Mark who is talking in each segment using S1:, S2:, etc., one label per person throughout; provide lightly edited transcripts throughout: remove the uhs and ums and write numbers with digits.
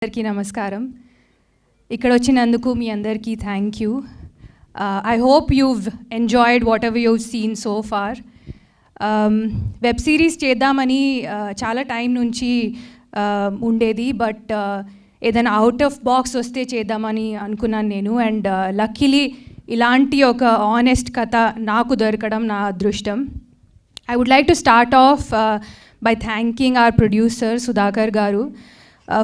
S1: అందరికీ నమస్కారం. ఇక్కడ వచ్చినందుకు మీ అందరికీ thank you. I hope you've enjoyed whatever you've seen so far. Web series చేద్దామని చాలా టైం నుంచి ఉండేది, బట్ ఏదైనా అవుట్ ఆఫ్ బాక్స్ వస్తే చేద్దామని అనుకున్నాను నేను. అండ్ లక్కీలీ ఇలాంటి ఒక ఆనెస్ట్ కథ నాకు దొరకడం నా అదృష్టం. I would like to start off by thanking our producer Sudhakar garu.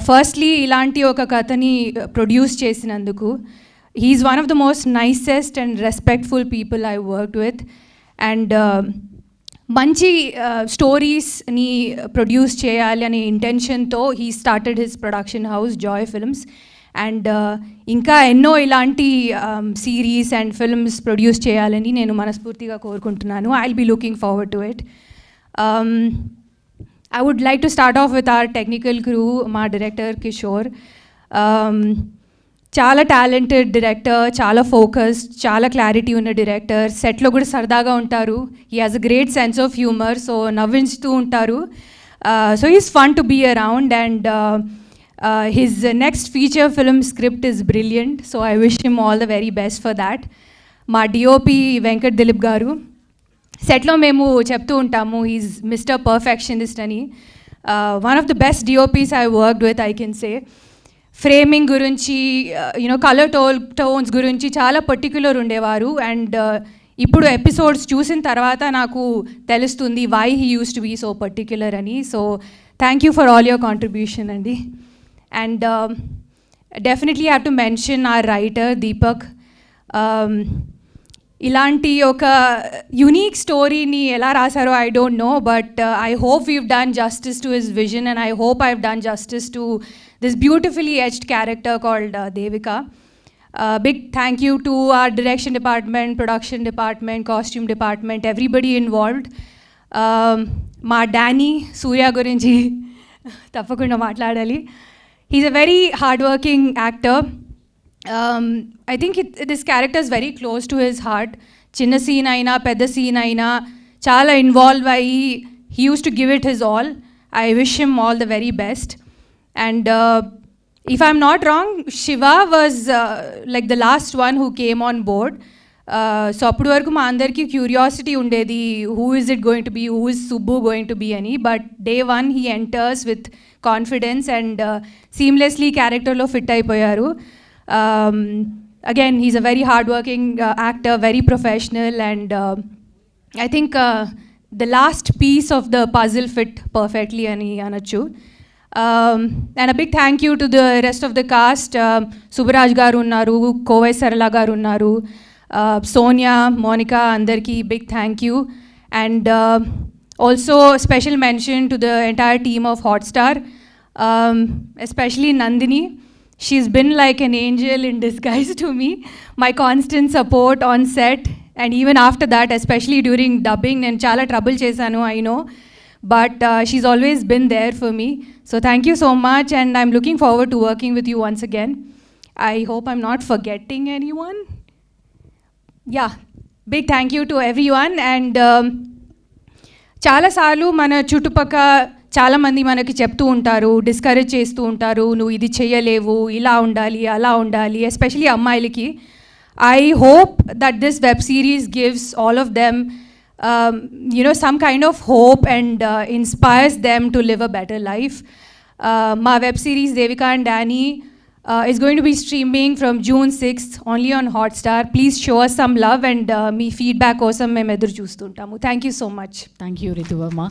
S1: Firstly, ilanti oka kathani produce chesinanduku. He is one of the most nicest and respectful people I worked with, and manchi stories ni produce cheyali ane intention tho he started his production house Joy Films. And ఇంకా ఎన్నో ఇలాంటి series and films produce చేయాలని నేను మనస్ఫూర్తిగా కోరుకుంటున్నాను. I will be looking forward to it. I would like to start off with our technical crew. మా director Kishore చాలా talented director, చాలా ఫోకస్డ్, చాలా క్లారిటీ ఉన్న డైరెక్టర్. సెట్లో కూడా సరదాగా ఉంటారు. He has a great sense of humour, so నవ్వించుతూ ఉంటారు. So is fun to be around. And his next feature film script is brilliant, so I wish him all the very best for that. మా DOP Venkat Dilip గారు, సెట్లో మేము చెప్తూ ఉంటాము he's mister perfectionist అని. One of the best DOPs I worked with, I can say. Framing గురించి, colour tones గురించి చాలా పర్టిక్యులర్ ఉండేవారు. అండ్ ఇప్పుడు ఎపిసోడ్స్ చూసిన తర్వాత నాకు తెలుస్తుంది why he used to be so particular అని. So thank you for all your contribution అండి. And definitely I have to mention our writer Deepak. ఇలాంటి ఒక యునీక్ స్టోరీని ఎలా రాశారో I don't know, but I hope we've done justice to his vision, and I hope I've done justice to this beautifully etched character called Devika. Big thank you to our direction department, production department, costume department, everybody involved. మా Danny సూర్య గురించి తప్పకుండా మాట్లాడాలి. He's a very hardworking actor. I think this character is very close to his heart. Chinna scene aina pedda scene aina chala involve ayi he used to give it his all. I wish him all the very best. And if I'm not wrong, Shiva was like the last one who came on board. So అప్పటి వరకు మా అందరికీ curiosity ఉండేది, who is it going to be, who is Subbu going to be అని. But day one he enters with confidence and seamlessly క్యారెక్టర్లో fit అయిపోయారు. Again he's a very hard working actor, very professional, and I think the last piece of the puzzle fit perfectly అని అనొచ్చు. And a big thank you to the rest of the cast. Subbaraj garu ఉన్నారు, కోవై సరళ గారు ఉన్నారు, Sonia, Monica, andarki big thank you. And also special mention to the entire team of Hotstar, especially Nandini. She's been like an angel in disguise to me. My constant support on set, and even after that, especially during dubbing, నేను చాలా trouble చేశాను, I know, but she's always been there for me. So thank you so much, and I'm looking forward to working with you once again. I hope I'm not forgetting anyone. Yeah, big thank you to everyone. And చాలాసార్లు మన చుట్టుపక్క చాలామంది మనకి చెప్తూ ఉంటారు, discourage చేస్తూ ఉంటారు, నువ్వు ఇది చేయలేవు, ఇలా ఉండాలి, అలా ఉండాలి, ఎస్పెషలీ అమ్మాయిలకి. I hope that this web series gives all of them some kind of hope and inspires them to live a better life. మా web series Devika and Danny is going to be streaming from June 6th only on Hotstar. Please show us some love, and me feedback కోసం మేము ఎదురు చూస్తుంటాము. Thank you so much.
S2: Thank you, Ritu Verma.